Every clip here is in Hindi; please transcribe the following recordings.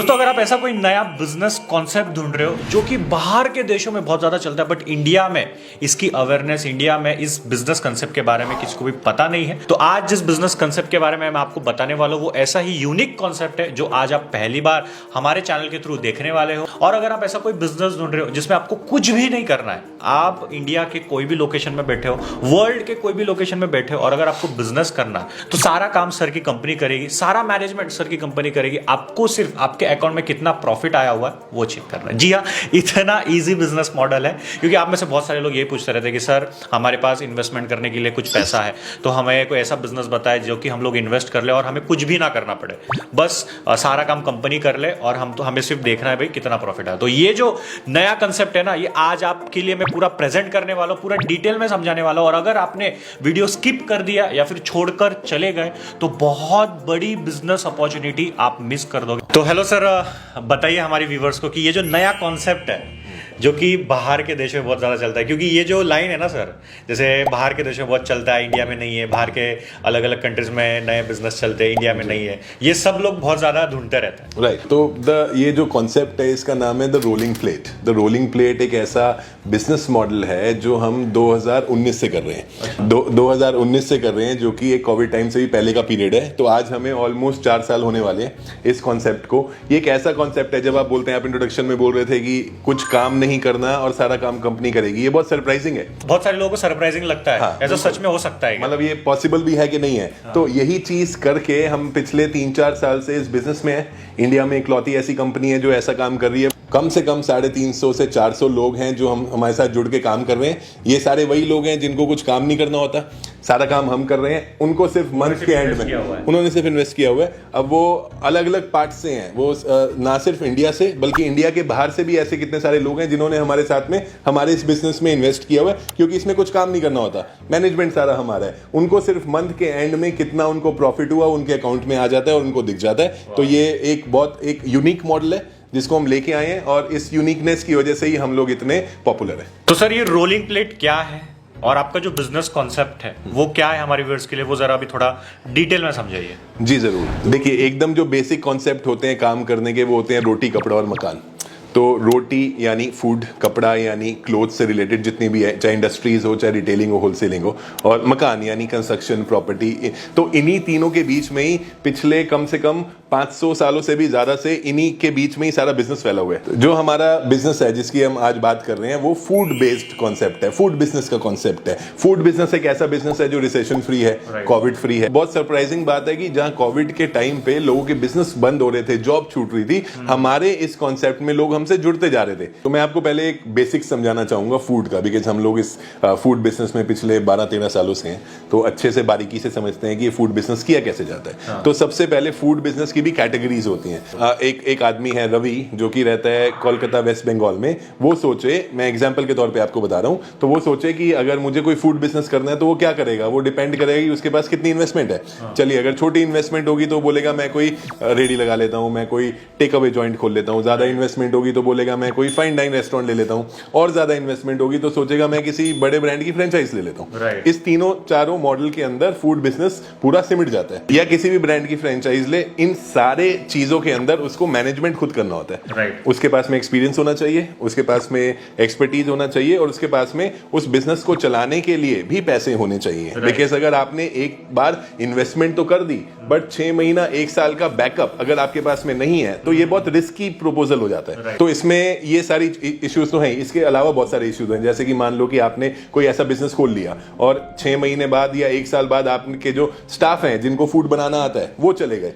दोस्तों अगर आप ऐसा कोई नया बिजनेस कॉन्सेप्ट ढूंढ रहे हो जो कि बाहर के देशों में बहुत ज्यादा चलता है बट इंडिया में इसकी अवेयरनेस, इंडिया में इस बिजनेस कंसेप्ट के बारे में किसी को भी पता नहीं है, तो आज जिस बिजनेस कंसेप्ट के बारे में मैं आपको बताने वाला हूं वो ऐसा ही यूनिक कॉन्सेप्ट है जो आज आप पहली बार हमारे चैनल के थ्रू देखने वाले हो। और अगर आप ऐसा कोई बिजनेस ढूंढ रहे हो जिसमें आपको कुछ भी नहीं करना है, आप इंडिया के कोई भी लोकेशन में बैठे हो, वर्ल्ड के कोई भी लोकेशन में बैठे हो और अगर आपको बिजनेस करना है तो सारा काम सर की कंपनी करेगी, सारा मैनेजमेंट सर की कंपनी करेगी। आपको सिर्फ आपके अकाउंट में कितना प्रॉफिट आया हुआ है वो चेक करना है। जी हाँ, इतना इजी बिजनेस मॉडल है क्योंकि आप में से बहुत सारे लोग ये पूछते रहते हैं कि सर हमारे पास इन्वेस्टमेंट करने के लिए कुछ पैसा है तो हमें कोई ऐसा बिजनेस बताए जो कि हम लोग इन्वेस्ट कर ले और हमें कुछ भी ना करना पड़े, बस सारा काम कंपनी कर ले और हमें सिर्फ देखना है भाई कितना प्रॉफिट है। तो ये जो नया कंसेप्ट है ना, ये आज आपके लिए मैं पूरा प्रेजेंट करने वाला हूं, पूरा डिटेल में समझाने वाला हूं। और अगर आपने वीडियो स्किप कर दिया या फिर छोड़कर चले गए तो बहुत बड़ी बिजनेस अपॉर्चुनिटी आप मिस कर दोगे। तो हेलो सर, बताइए हमारे व्यूवर्स को कि ये जो नया कॉन्सेप्ट है जो कि बाहर के देशों में बहुत ज़्यादा चलता है, क्योंकि ये जो लाइन है ना सर, जैसे बाहर के देशों में बहुत चलता है, इंडिया में नहीं है, बाहर के अलग अलग कंट्रीज में नए बिजनेस चलते हैं, इंडिया में नहीं है, ये सब लोग बहुत ज़्यादा ढूंढते रहते हैं। राइट, तो ये जो कॉन्सेप्ट है इसका नाम है the rolling plate. The rolling plate एक ऐसा बिजनेस मॉडल है जो हम 2019 से कर रहे हैं। 2019 से कर रहे हैं, जो कि एक कोविड टाइम से भी पहले का पीरियड है। तो आज हमें ऑलमोस्ट 4 साल होने वाले हैं इस कॉन्सेप्ट को। ये एक ऐसा कॉन्सेप्ट है, जब आप बोलते हैं, आप इंट्रोडक्शन में बोल रहे थे कि कुछ काम नहीं करना और सारा काम कंपनी करेगी, ये बहुत सरप्राइजिंग है। बहुत सारे लोगों को सरप्राइजिंग लगता है। हाँ, ऐसा सच में हो सकता है, मतलब ये पॉसिबल भी है कि नहीं है। हाँ। तो यही चीज करके हम पिछले 3-4 साल से इस बिजनेस में है। इंडिया में इकलौती ऐसी कंपनी है जो ऐसा काम कर रही है। कम से कम 350 से 400 लोग हैं जो हमारे साथ जुड़ के काम कर रहे हैं। ये सारे वही लोग हैं जिनको कुछ काम नहीं करना होता, सारा काम हम कर रहे हैं। उनको सिर्फ मंथ के एंड में उन्होंने सिर्फ इन्वेस्ट किया हुआ है। अब वो अलग अलग पार्ट से हैं, वो ना सिर्फ इंडिया से बल्कि इंडिया के बाहर से भी ऐसे कितने सारे लोग हैं जिन्होंने हमारे साथ में हमारे इस बिजनेस में इन्वेस्ट किया हुआ है, क्योंकि इसमें कुछ काम नहीं करना होता, मैनेजमेंट सारा हमारा है। उनको सिर्फ मंथ के एंड में कितना उनको प्रॉफिट हुआ उनके अकाउंट में आ जाता है और उनको दिख जाता है। तो ये एक यूनिक मॉडल है जिसको हम लेके आए हैं और इस यूनिकनेस की वजह से ही हम लोग इतने पॉपुलर हैं। तो सर ये रोलिंग प्लेट क्या है और आपका जो बिजनेस कॉन्सेप्ट है वो क्या है हमारे व्यूअर्स के लिए, वो जरा अभी थोड़ा डिटेल में समझाइए। जी जरूर। देखिए, एकदम जो बेसिक कॉन्सेप्ट होते हैं काम करने के, वो होते हैं रोटी, कपड़ा और मकान। तो रोटी यानी फूड, कपड़ा यानी क्लोथ से रिलेटेड जितनी भी है, चाहे इंडस्ट्रीज हो, चाहे रिटेलिंग हो, होलसेलिंग हो, और मकान यानी कंस्ट्रक्शन, प्रॉपर्टी। तो इन्हीं तीनों के बीच में ही पिछले कम से कम 500 सालों से भी ज्यादा से इन्हीं के बीच में ही सारा बिजनेस फैला हुआ है। तो जो हमारा बिजनेस है जिसकी हम आज बात कर रहे हैं वो फूड बेस्ड कॉन्सेप्ट है, फूड बिजनेस का कॉन्सेप्ट है। फूड बिजनेस एक ऐसा बिजनेस है जो रिसेशन फ्री है, कोविड फ्री है। बहुत सरप्राइजिंग बात है कि जहां कोविड के टाइम पे लोगों के बिजनेस बंद हो रहे थे, जॉब छूट रही थी, हमारे इस कॉन्सेप्ट में लोग हमसे जुड़ते जा रहे थे। तो मैं आपको पहले एक बेसिक समझाना चाहूंगा फूड का, बिकॉज हम लोग इस फूड बिजनेस में पिछले 12-13 सालों से हैं, तो अच्छे से बारीकी से समझते हैं कि ये फूड बिजनेस किया कैसे जाता है। हाँ। तो सबसे पहले फूड बिजनेस की भी कैटेगरीज होती हैं। एक आदमी है रवि जो कि रहता है कोलकाता वेस्ट बंगाल में। वो सोचे, मैं एग्जांपल के तौर पे आपको बता रहा हूं, तो वो सोचे कि अगर मुझे कोई फूड बिजनेस करना है तो वो क्या करेगा, वो डिपेंड करेगा कि उसके पास कितनी इन्वेस्टमेंट है। हाँ। चलिए, अगर छोटी इन्वेस्टमेंट होगी तो बोलेगा मैं कोई रेडी लगा लेता हूं, मैं कोई टेक अवे जॉइंट खोल लेता हूं। ज्यादा इन्वेस्टमेंट होगी तो बोलेगा मैं कोई फाइन डाइन रेस्टोरेंट ले लेता हूं, और ज्यादा इन्वेस्टमेंट होगी तो सोचेगा मैं किसी बड़े ब्रांड की फ्रेंचाइज ले लेता हूं। इस तीनों चारों मॉडल के अंदर फूड बिजनेस पूरा सिमट जाता है। या किसी भी ब्रांड की फ्रेंचाइज ले, इन सारे चीजों के अंदर उसको मैनेजमेंट खुद करना होता है। उसके पास में एक्सपीरियंस होना चाहिए, उसके पास में एक्सपर्टीज होना चाहिए, और उसके पास में उस बिजनेस को चलाने के लिए भी पैसे होने चाहिए। बिकॉज़ अगर आपने एक बार इन्वेस्टमेंट तो कर दी, बट 6 महीना 1 साल का बैकअप अगर आपके पास में नहीं है तो ये बहुत रिस्की प्रोपोजल हो जाता है। तो इसमें ये सारी इश्यूज तो हैं। इसके अलावा बहुत सारे इश्यूज हैं, जैसे कि मान लो कि आपने कोई ऐसा बिजनेस खोल लिया और 6 महीने बाद या 1 साल बाद आपके जो स्टाफ हैं जिनको फूड बनाना आता है वो चले गए,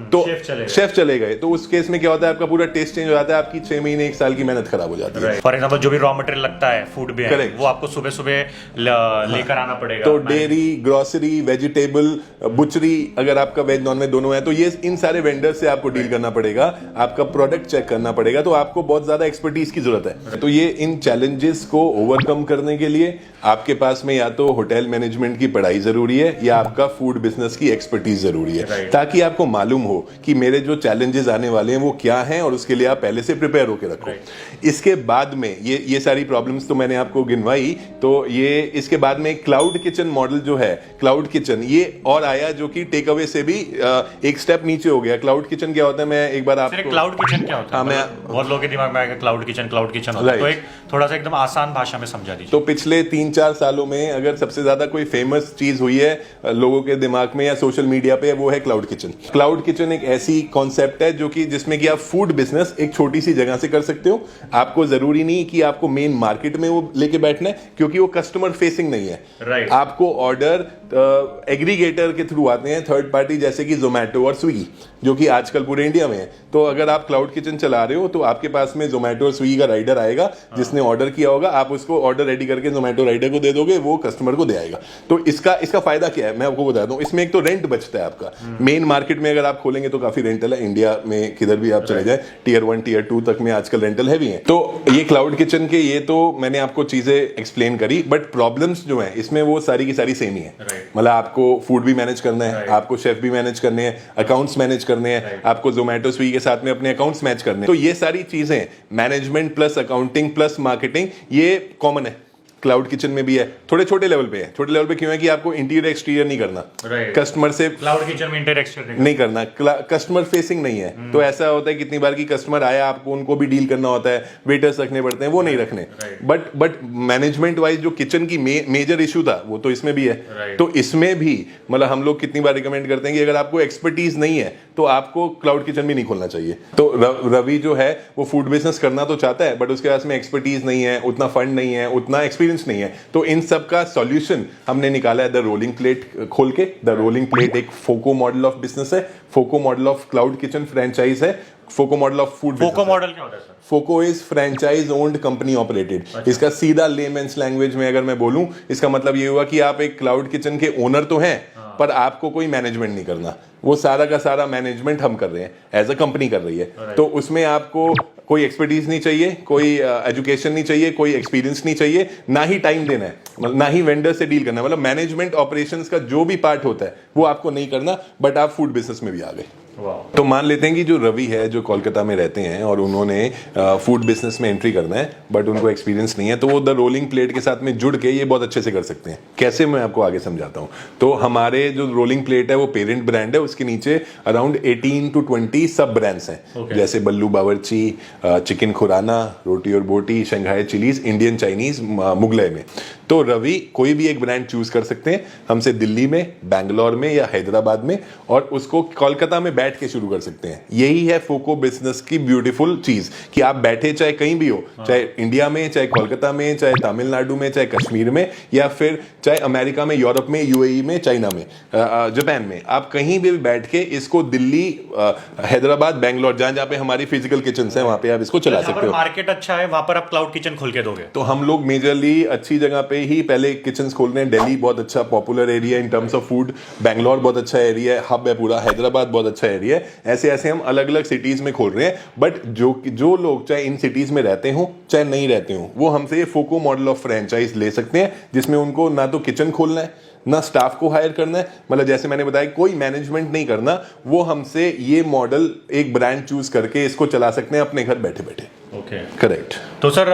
तो शेफ चले गए, तो उस केस में क्या होता है, आपका पूरा टेस्ट चेंज हो जाता है, आपकी 6 महीने 1 साल की मेहनत खराब हो जाती है। फॉर एग्जांपल जो भी रॉ मटेरियल लगता है फूड में, वो आपको सुबह सुबह लेकर आना पड़ेगा। तो डेयरी, ग्रोसरी, वेजिटेबल, बुचरी, अगर आपका वेज नॉन वेज दोनों है तो ये इन सारे वेंडर से आपको डील करना पड़ेगा, आपका प्रोडक्ट चेक करना पड़ेगा, तो आपको बहुत ज्यादा एक्सपर्टीज की जरूरत है। तो ये इन चैलेंजेस को ओवरकम करने के लिए आपके पास में या तो होटल मैनेजमेंट की पढ़ाई जरूरी है या आपका फूड बिजनेस की एक्सपर्टीज जरूरी है, ताकि आपको मालूम हो कि मेरे जो चैलेंजेस आने वाले हैं वो क्या हैं और उसके लिए आप पहले से प्रिपेयर होकर रखो। इसके बाद में ये सारी प्रॉब्लम्स तो मैंने आपको गिनवाई, तो ये इसके बाद में क्लाउड किचन मॉडल जो है, क्लाउड किचन ये और आया जो कि टेक अवे से भी एक स्टेप नीचे हो गया। क्लाउड किचन क्या होता है, मैं एक बार आपको क्लाउड किचन क्या होता है? मैं बहुत लोगों के दिमाग में आएगा क्लाउड किचन होता है, तो एक थोड़ा सा एकदम आसान भाषा में समझा दीजिए। तो पिछले 3-4 सालों में अगर सबसे ज्यादा कोई फेमस चीज हुई है लोगों के दिमाग में या सोशल मीडिया पे, वो है क्लाउड किचन। क्लाउड किचन एक ऐसी कॉन्सेप्ट है जो कि जिसमें कि आप फूड बिजनेस एक छोटी सी जगह से कर सकते हो। आपको जरूरी नहीं कि आपको मेन मार्केट में वो लेके बैठना है, क्योंकि वो कस्टमर फेसिंग नहीं है। आपको ऑर्डर एग्रीगेटर के थ्रू आते हैं, थर्ड पार्टी जैसे कि जोमेटो और स्विगी, जो कि आजकल पूरे इंडिया में है। तो अगर आप क्लाउड किचन चला रहे हो तो आपके पास में जोमेटो और स्विगी का राइडर आएगा, जिसने ऑर्डर किया होगा, आप उसको ऑर्डर रेडी करके जोमेटो राइडर को दे दोगे, वो कस्टमर को दे आएगा। तो इसका फायदा क्या है मैं आपको बता दूं, इसमें एक तो रेंट बचता है आपका। मेन मार्केट में अगर आप खोलेंगे तो काफी रेंटल है, इंडिया में किधर भी आप चले जाए, टियर 1 टियर 2 तक में आजकल रेंटल हैवी है। तो ये क्लाउड किचन के ये तो मैंने आपको चीजें एक्सप्लेन करी, बट प्रॉब्लम्स जो है इसमें वो सारी की सारी सेम ही है। मतलब आपको फूड भी मैनेज करना है, आपको शेफ भी मैनेज करने हैं, अकाउंट्स मैनेज करने हैं, आपको जोमेटो स्विगी के साथ में अपने अकाउंट्स मैच करने हैं। तो ये सारी चीजें management plus accounting plus marketing ये कॉमन है, क्लाउड किचन में भी है। थोड़े छोटे लेवल पे है। छोटे लेवल पे क्यों है कि आपको इंटीरियर एक्सटीरियर नहीं करना, कस्टमर से क्लाउड किचन में इंटीरियर एक्सटीरियर नहीं करना, कस्टमर फेसिंग नहीं है। तो ऐसा होता है कितनी बार की कस्टमर आया, आपको उनको भी डील करना होता है, वेटर्स रखने पड़ते हैं, वो नहीं रखने। बट मैनेजमेंट वाइज जो किचन की मेजर इशू था वो तो इसमें भी है। तो इसमें भी मतलब हम लोग कितनी बार रिकमेंड करते हैं कि अगर आपको एक्सपर्टीज नहीं है तो आपको क्लाउड किचन भी नहीं खोलना चाहिए। तो रवि जो है वो फूड बिजनेस करना तो चाहता है, बट उसके पास में एक्सपर्टीज नहीं है, उतना फंड नहीं है, उतना एक्सपीरियंस नहीं है। तो इन सब का सॉल्यूशन हमने निकाला है द रोलिंग प्लेट खोल के। द रोलिंग प्लेट एक फोको मॉडल ऑफ बिजनेस है, FOCO model of cloud kitchen franchise है, FOCO model of food. FOCO model क्या होता है sir? FOCO is franchise owned company operated. इसका सीधा लेमेंस लैंग्वेज में अगर मैं बोलूं, इसका मतलब ये हुआ कि आप एक क्लाउड किचन के ओनर तो हैं, पर आपको कोई मैनेजमेंट नहीं करना। वो सारा का सारा मैनेजमेंट हम कर रहे हैं, एज अ कंपनी कर रही है। तो उसमें आपको कोई एक्सपर्टीज नहीं चाहिए, कोई एजुकेशन नहीं चाहिए, कोई एक्सपीरियंस नहीं चाहिए, ना ही टाइम देना है, ना ही वेंडर से डील करना है। मतलब मैनेजमेंट ऑपरेशंस का जो भी पार्ट होता है वो आपको नहीं करना, बट आप फूड बिजनेस में भी आ गए। तो मान लेते हैं कि जो रवि है, जो कोलकाता में रहते हैं और उन्होंने फूड बिजनेस में एंट्री करना है, बट उनको एक्सपीरियंस नहीं है, तो वो द रोलिंग प्लेट के साथ में जुड़ के ये बहुत अच्छे से कर सकते हैं। कैसे, मैं आपको आगे समझाता हूँ। तो हमारे जो रोलिंग प्लेट है वो पेरेंट ब्रांड है, उसके नीचे अराउंड 18 to 20 सब ब्रांड्स हैं। जैसे बल्लू बावर्ची, चिकन खुराना, रोटी और बोटी, Shanghai chillies, Indian Chinese, Mughlai में। तो रवि कोई भी एक ब्रांड चूज कर सकते हैं हमसे, दिल्ली में, बैंगलोर में या हैदराबाद में, और उसको कोलकाता में बैठ के शुरू कर सकते हैं। यही है फोको बिजनेस की ब्यूटीफुल चीज, कि आप बैठे चाहे कहीं भी हो, चाहे इंडिया में, चाहे कोलकाता में, चाहे तमिलनाडु में, चाहे कश्मीर में, या फिर चाहे अमेरिका में, यूरोप में, यूएई में, चाइना में, जापान में, आप कहीं भी बैठ के इसको दिल्ली, हैदराबाद, बैंगलोर, जहां जहां पे हमारी फिजिकल किचन है वहां पे आप इसको चला सकते हो। मार्केट अच्छा है, वहां पर आप क्लाउड किचन खोल के दोगे? तो हम लोग मेजरली अच्छी जगह पे ही पहले किचन खोल रहे हैं। दिल्ली बहुत अच्छा popular area in terms of food, Bangalore बहुत अच्छा एरिया है, हब है पूरा, हैदराबाद बहुत अच्छा एरिया है। ऐसे ऐसे हम अलग अलग सिटीज में खोल रहे हैं। बट जो लोग चाहे इन सिटीज में रहते हो चाहे नहीं रहते हो, वो हमसे ये फोको मॉडल ऑफ फ्रेंचाइज ले सकते हैं, जिसमें उनको ना तो किचन खोलना है, ना स्टाफ को हायर करना है, मतलब जैसे मैंने बताया कोई मैनेजमेंट नहीं करना। वो हमसे ये मॉडल एक ब्रांड चूज करके इसको चला सकते हैं अपने घर बैठे बैठे। Okay, correct. तो सर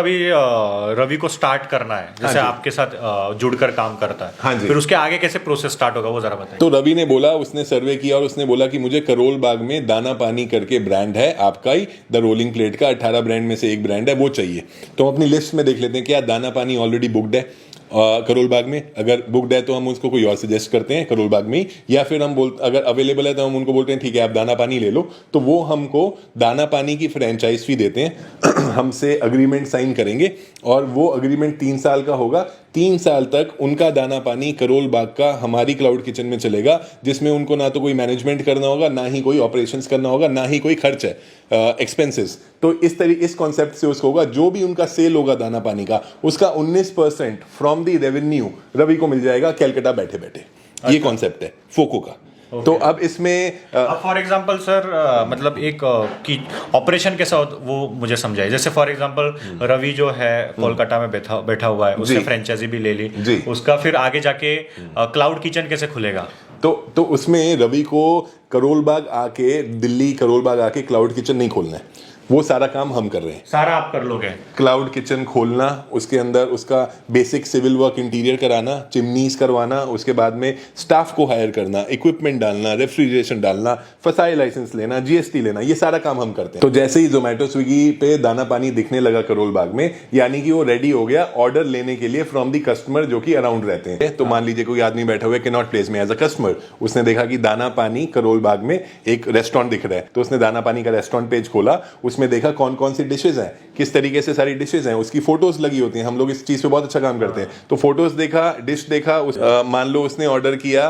रवि को स्टार्ट करना है, जैसे आपके साथ जुड़कर काम करता है, हाँ जी, फिर उसके आगे कैसे प्रोसेस स्टार्ट होगा वो जरा बताइए। तो रवि ने बोला, उसने सर्वे किया और उसने बोला कि मुझे करोल बाग में दाना पानी करके ब्रांड है आपका ही, द रोलिंग प्लेट का 18 ब्रांड में से एक ब्रांड है, वो चाहिए। तो हम अपनी लिस्ट में देख लेते हैं क्या दाना पानी ऑलरेडी बुक्ड है करोल बाग में। अगर बुक्ड है तो हम उसको कोई और सजेस्ट करते हैं करोल बाग में, या फिर हम अगर अवेलेबल है तो हम उनको बोलते हैं ठीक है आप दाना पानी ले लो। तो वो हमको दाना पानी की फ्रेंचाइज फी देते हैं हमसे अग्रीमेंट साइन करेंगे, और वो अग्रीमेंट 3 साल का होगा। 3 साल तक उनका दाना पानी करोल बाग का हमारी क्लाउड किचन में चलेगा, जिसमें उनको ना तो कोई मैनेजमेंट करना होगा, ना ही कोई ऑपरेशंस करना होगा, ना ही कोई खर्च है, एक्सपेंसेस। तो इस कॉन्सेप्ट से उसको होगा, जो भी उनका सेल होगा दाना पानी का, उसका 19% फ्रॉम द रेवेन्यू रवि को मिल जाएगा कैलकाटा बैठे बैठे। ये कॉन्सेप्ट है फोको का। तो अब इसमें फॉर एग्जांपल सर, मतलब एक की ऑपरेशन कैसा हो वो मुझे समझाइए। जैसे फॉर एग्जांपल रवि जो है कोलकाता में बैठा हुआ है, उसने फ्रेंचाइजी भी ले ली, उसका फिर आगे जाके क्लाउड किचन कैसे खुलेगा? तो उसमें रवि को करोल बाग आके, दिल्ली करोल बाग आके क्लाउड किचन नहीं खोलना है, वो सारा काम हम कर रहे हैं। सारा आप कर लोगे? क्लाउड किचन खोलना, उसके अंदर उसका बेसिक सिविल वर्क, इंटीरियर कराना, चिमनीज करवाना, उसके बाद में स्टाफ को हायर करना, इक्विपमेंट डालना, रेफ्रिजरेशन डालना, फसाई लाइसेंस लेना, जीएसटी लेना, ये सारा काम हम करते हैं। तो जैसे ही जोमेटो स्विगी पे दाना पानी दिखने लगा करोल बाग में, यानी कि वो रेडी हो गया ऑर्डर लेने के लिए फ्रॉम दी कस्टमर जो कि अराउंड रहते हैं। तो मान लीजिए कोई आदमी बैठा हुआ है कैनॉट प्लेस में एज अ कस्टमर, उसने देखा कि दाना पानी करोल बाग में एक रेस्टोरेंट दिख रहा है, तो उसने दाना पानी का रेस्टोरेंट पेज खोला, उसमें देखा कौन कौन सी डिशेज हैं, किस तरीके से सारी डिशेज हैं, उसकी फोटोज लगी होती हैं। हम लोग इस चीज पे बहुत अच्छा काम करते हैं। तो फोटोज देखा, डिश देखा, मान लो उसने ऑर्डर किया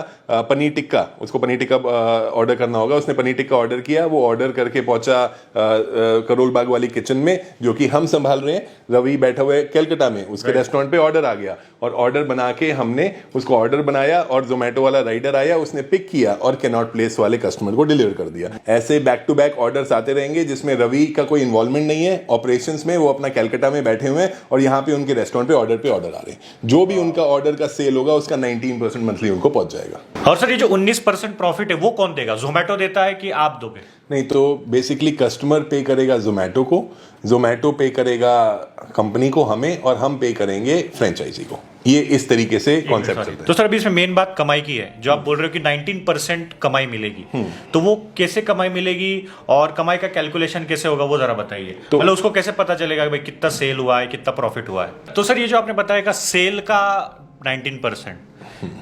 पनीर टिक्का, उसको पनीर टिक्का ऑर्डर करना होगा, उसने पनीर टिक्का ऑर्डर किया, वो ऑर्डर करके पहुंचा करोल बाग वाली किचन में जो कि हम संभाल रहे हैं। रवि बैठा हुआ है कलकत्ता में, उसके रेस्टोरेंट पे ऑर्डर आ गया और ऑर्डर बना के हमने उसको ऑर्डर बनाया और जोमेटो वाला राइडर आया, उसने पिक किया और कैनॉट प्लेस वाले कस्टमर को डिलीवर कर दिया। ऐसे बैक टू बैक ऑर्डर्स आते रहेंगे जिसमें रवि का कोई इन्वॉल्वमेंट नहीं है ऑपरेशंस में, वो अपना कलकत्ता में बैठे हुए हैं और यहाँ पे उनके रेस्टोरेंट पे ऑर्डर आ रहे हैं। जो भी उनका ऑर्डर का सेल होगा उसका 19% मंथली उनको पहुंच जाएगा। और सर ये जो 19% प्रॉफिट है वो कौन देगा? जोमेटो देता है कि आप दोगे? नहीं, तो बेसिकली कस्टमर पे करेगा जोमेटो को, जोमेटो पे करेगा कंपनी को, हमें, और हम पे करेंगे फ्रेंचाइजी को। ये इस तरीके से कॉन्सेप्ट चलता है। तो सर अभी इसमें मेन बात कमाई की है, जो आप बोल रहे हो कि 19% कमाई मिलेगी, तो वो कैसे कमाई मिलेगी और कमाई का कैलकुलेशन कैसे होगा वो जरा बताइए। तो मतलब उसको कैसे पता चलेगा कि भाई कितना सेल हुआ है, कितना प्रॉफिट हुआ है? तो सर ये जो आपने बताया का सेल का 19%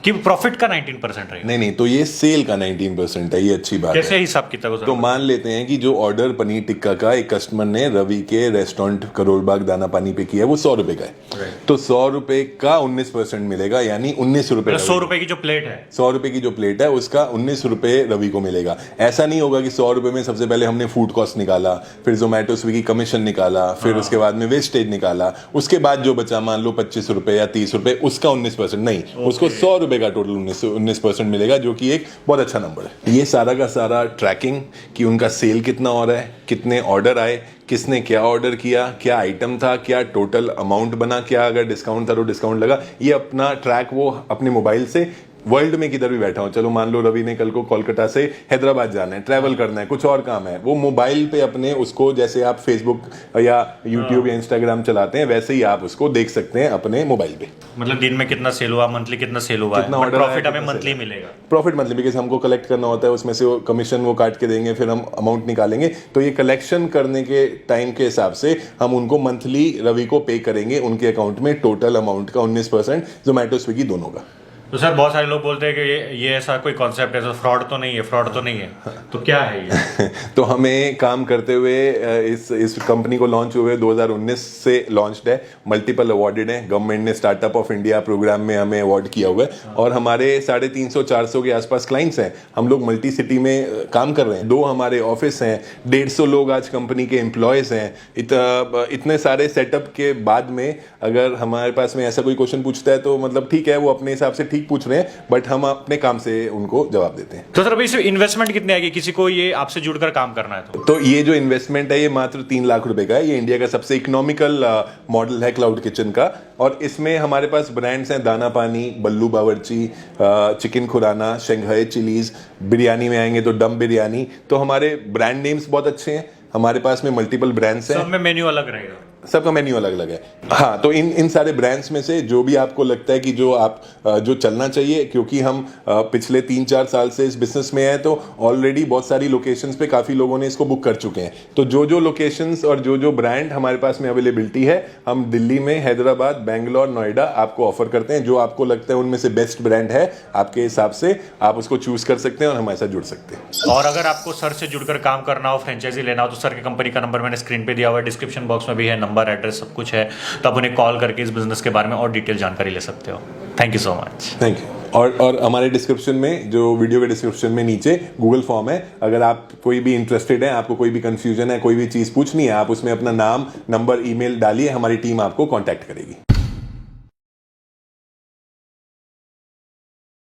कि प्रॉफिट का 19% रहेगा? नहीं, तो ये सेल का 19% है, ये अच्छी बात है। कैसे हिसाब किताब? तो मान लेते हैं कि जो ऑर्डर पनीर टिक्का का एक कस्टमर ने रवि के रेस्टोरेंट करोल बाग दाना पानी पे किया है, वो 100 रुपए का है। तो 100 रुपए का 19% मिलेगा, यानी 19 रुपए। 100 रुपए की जो प्लेट है, 100 रुपए की जो प्लेट है उसका 19 रुपए रवि को मिलेगा। ऐसा नहीं होगा कि 100 रुपए में सबसे पहले हमने फूड कॉस्ट निकाला, फिर जोमेटो स्विगी कमीशन निकाला, फिर उसके बाद में वेस्टेज निकाला, उसके बाद जो बचा मान लो 25 रुपए या 30 रुपए, उसका 19% नहीं, उसको 100 रुपए का टोटल 19% मिलेगा, जो कि एक बहुत अच्छा नंबर है। ये सारा का सारा ट्रैकिंग कि उनका सेल कितना हो रहा है, कितने ऑर्डर आए, किसने क्या ऑर्डर किया, क्या आइटम था, क्या टोटल अमाउंट बना, क्या अगर डिस्काउंट था तो डिस्काउंट लगा, ये अपना ट्रैक वो अपने मोबाइल से वर्ल्ड में किधर भी बैठा हो, चलो मान लो रवि ने कल को कोलकाता से हैदराबाद जाना है, ट्रैवल करना है, कुछ और काम है, वो मोबाइल पे अपने उसको, जैसे आप फेसबुक या यूट्यूब या इंस्टाग्राम चलाते हैं वैसे ही आप उसको देख सकते हैं अपने मोबाइल पे। मतलब दिन में कितना सेल हुआ, मंथली कितना सेल हुआ, कितना ऑर्डर, प्रॉफिट हमें मंथली मिलेगा। प्रॉफिट मंथली, बिकॉज हमको कलेक्ट करना होता है, उसमें से वो कमीशन वो काट के देंगे, फिर हम अमाउंट निकालेंगे। तो ये कलेक्शन करने के टाइम के हिसाब से हम उनको मंथली रवि को पे करेंगे उनके अकाउंट में टोटल अमाउंट का 19%, जोमेटो स्विगी दोनों का। तो सर बहुत सारे लोग बोलते हैं कि ये ऐसा कोई कॉन्सेप्ट है, तो फ्रॉड तो नहीं है, फ्रॉड तो नहीं है, तो क्या है ये? तो हमें काम करते हुए इस कंपनी को लॉन्च हुए 2019 से लॉन्च्ड है, मल्टीपल अवार्डेड है, गवर्नमेंट ने स्टार्टअप ऑफ इंडिया प्रोग्राम में हमें अवार्ड किया हुआ है और हमारे 350-400 के आसपास क्लाइंट्स हैं। हम लोग मल्टी सिटी में काम कर रहे हैं, 2 हमारे ऑफिस हैं, 150 लोग आज कंपनी के एम्प्लॉयज हैं। इतने सारे सेटअप के बाद में अगर हमारे पास में ऐसा कोई क्वेश्चन पूछता है तो मतलब ठीक है, वो अपने हिसाब से पूछ रहे हैं, बट हम अपने काम से उनको जवाब देते हैं। तो सर अभी इसमें इन्वेस्टमेंट कितनी आएगी किसी को ये आपसे जुड़कर काम करना है तो ये जो इन्वेस्टमेंट है ये मात्र 3 लाख रुपए का है। ये इंडिया का सबसे इकोनॉमिकल मॉडल है क्लाउड किचन का, और इसमें हमारे पास ब्रांड्स हैं दाना Pani, Ballu Bawarchi, chicken Khurana, Shanghai Chili's, biryani में आएंगे तो दम बिरयानी। तो हमारे ब्रांड नेम्स बहुत अच्छे हैं, हमारे पास में मल्टीपल ब्रांड्स हैं, सब में मेन्यू अलग रहेगा, सबका मेन्यू अलग अलग है। हाँ, तो इन सारे ब्रांड्स में से जो भी आपको लगता है कि जो चलना चाहिए, क्योंकि हम पिछले 3-4 साल से इस बिजनेस में हैं, तो ऑलरेडी बहुत सारी लोकेशंस पे काफ़ी लोगों ने इसको बुक कर चुके हैं। तो जो लोकेशंस और जो ब्रांड हमारे पास में अवेलेबिलिटी है, हम दिल्ली में, हैदराबाद, बेंगलोर, नोएडा आपको ऑफर करते हैं। जो आपको लगता है उनमें से बेस्ट ब्रांड है आपके हिसाब से, आप उसको चूज कर सकते हैं और हमारे साथ जुड़ सकते हैं। और अगर आपको सर से जुड़कर काम करना हो, फ्रेंचाइजी लेना हो, तो सर की कंपनी का नंबर मैंने स्क्रीन पे दिया हुआ है, डिस्क्रिप्शन बॉक्स में भी है, नंबर, एड्रेस सब कुछ है, तो आप उन्हें कॉल करके इस बिजनेस के बारे में और डिटेल जानकारी ले सकते हो। Thank you so much. Thank you. और हमारे डिस्क्रिप्शन में, जो वीडियो के डिस्क्रिप्शन में नीचे गूगल फॉर्म है, अगर आप कोई भी इंटरेस्टेड है, आपको कोई भी कंफ्यूजन है, कोई भी चीज़ पूछनी है, आप उसमें अपना नाम, नंबर, ईमेल डालिए, हमारी टीम आपको कांटेक्ट करेगी।